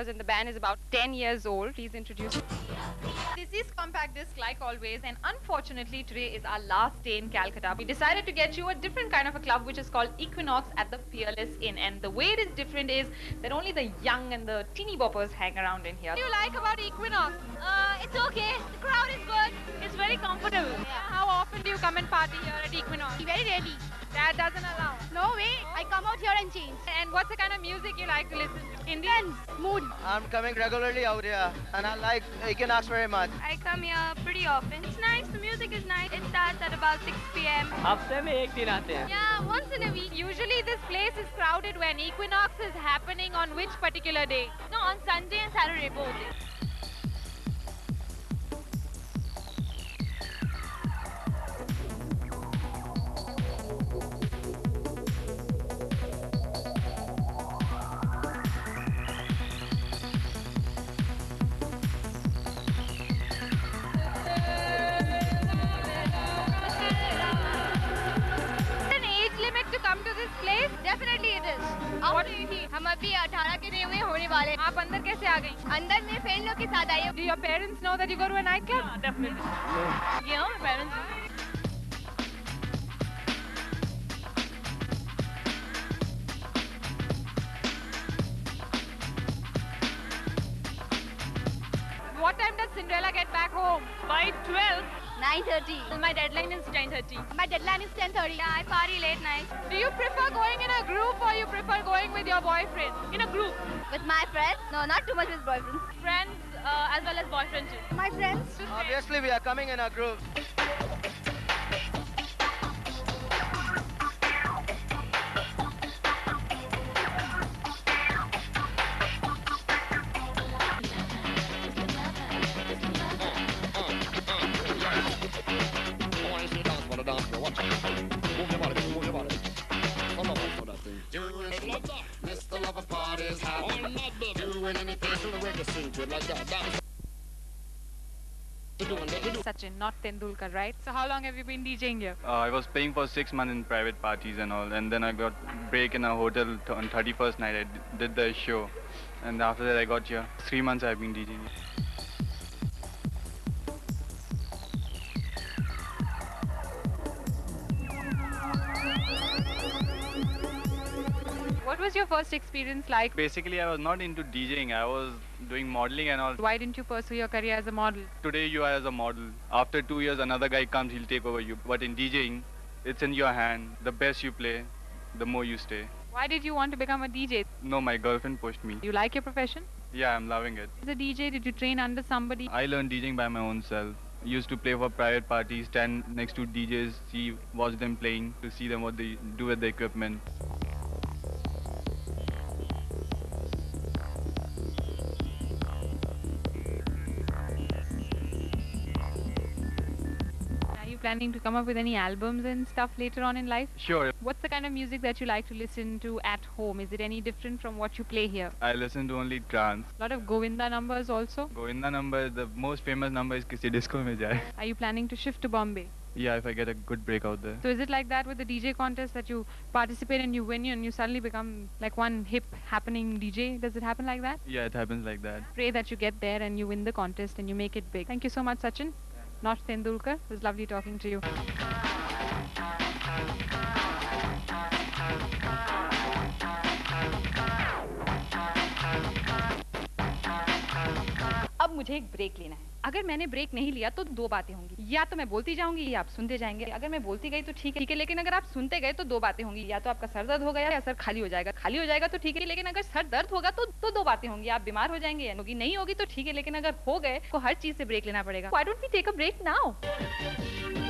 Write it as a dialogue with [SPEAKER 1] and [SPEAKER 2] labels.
[SPEAKER 1] members in the band is about 10 years old. Please introduce.
[SPEAKER 2] This is Compact Disc like always, and unfortunately today is our last day in Calcutta. We decided to get you a different kind of a club which is called Equinox at the Fearless Inn, and the way it is different is that only the young and the teeny boppers hang around in here. What do you like about Equinox?
[SPEAKER 3] It's okay. The crowd is good. It's very comfortable.
[SPEAKER 2] Yeah. How often do you come and party here at Equinox?
[SPEAKER 3] Very ready.
[SPEAKER 2] Dad doesn't allow.
[SPEAKER 3] No way. I come out here and change.
[SPEAKER 2] And what's the kind of music you like to listen to?
[SPEAKER 3] Indians, mood.
[SPEAKER 4] I'm coming regularly out here and I like Equinox very much.
[SPEAKER 3] I come here pretty often. It's nice. The music is nice. It starts at about 6 p.m.
[SPEAKER 5] हफ्ते में एक दिन आते हैं.
[SPEAKER 3] Yeah, once in a week.
[SPEAKER 2] Usually this place is crowded when Equinox is happening on which particular day?
[SPEAKER 3] No, on Sunday and Saturday both days.
[SPEAKER 2] Definitely it is.
[SPEAKER 3] What do you think? हम अभी 18 के हुए होने वाले.
[SPEAKER 2] आप अंदर कैसे आ गई?
[SPEAKER 3] अंदर मेरे फ्रेंड लोग के साथ आई.
[SPEAKER 2] Do your parents know that you go to a nightclub?
[SPEAKER 5] Yeah, definitely.
[SPEAKER 3] You know, my parents.
[SPEAKER 2] What time does Cinderella get back home?
[SPEAKER 5] By 12.
[SPEAKER 3] 9:30.
[SPEAKER 5] My deadline is 10:30.
[SPEAKER 3] My deadline is 10:30. Yeah, I party late night.
[SPEAKER 2] Do you prefer going in a group or you prefer going with your boyfriend?
[SPEAKER 5] In a group.
[SPEAKER 3] With my friends? No, not too much with boyfriends.
[SPEAKER 5] Friends as well as boyfriend too.
[SPEAKER 3] My friends?
[SPEAKER 4] Obviously we are coming in a group.
[SPEAKER 2] Sachin, not Tendulkar, right? So how long have you been DJing here?
[SPEAKER 6] I was playing for 6 months in private parties and all, and then I got break in a hotel on 31st night. I did the show, and after that I got here. 3 months I've been DJing.
[SPEAKER 2] What was your first experience like?
[SPEAKER 6] Basically, I was not into DJing. I was doing modeling and all.
[SPEAKER 2] Why didn't you pursue your career as a model?
[SPEAKER 6] Today you are as a model. After 2 years, another guy comes, he'll take over you. But in DJing, it's in your hand. The best you play, the more you stay.
[SPEAKER 2] Why did you want to become a DJ?
[SPEAKER 6] No, my girlfriend pushed me.
[SPEAKER 2] You like your profession?
[SPEAKER 6] Yeah, I'm loving it.
[SPEAKER 2] As a DJ, did you train under somebody?
[SPEAKER 6] I learned DJing by my own self. Used to play for private parties, stand next to DJs, watch them playing, to see them what they do with the equipment.
[SPEAKER 2] Planning to come up with any albums and stuff later on in life?
[SPEAKER 6] Sure.
[SPEAKER 2] What's the kind of music that you like to listen to at home? Is it any different from what you play here?
[SPEAKER 6] I listen to only trance.
[SPEAKER 2] A lot of Govinda numbers also?
[SPEAKER 6] Govinda number, the most famous number is Kisi Disco Mein Jaye.
[SPEAKER 2] Are you planning to shift to Bombay?
[SPEAKER 6] Yeah, if I get a good break out there.
[SPEAKER 2] So is it like that with the DJ contest that you participate and you win and you suddenly become like one hip happening DJ? Does it happen like that?
[SPEAKER 6] Yeah, it happens like that.
[SPEAKER 2] Pray that you get there and you win the contest and you make it big. Thank you so much, Sachin. Not Tendulkar. It was lovely talking to you.
[SPEAKER 1] अब मुझे एक break लेना है. अगर मैंने break नहीं लिया तो दो बातें होंगी. या तो मैं बोलती जाऊंगी या आप सुनते जाएंगे. अगर मैं बोलती गई तो ठीक है, लेकिन अगर आप सुनते गए तो दो बातें होंगी. या तो आपका सर दर्द होगा या सर खाली हो जाएगा. खाली हो जाएगा तो ठीक है, लेकिन अगर सर दर्द होगा तो दो बातें होंगी. आप बीमार हो जाएंगे या होगी, नहीं होगी तो ठीक है, लेकिन अगर हो गए तो हर चीज से ब्रेक लेना पड़ेगा. Why don't we take a break now?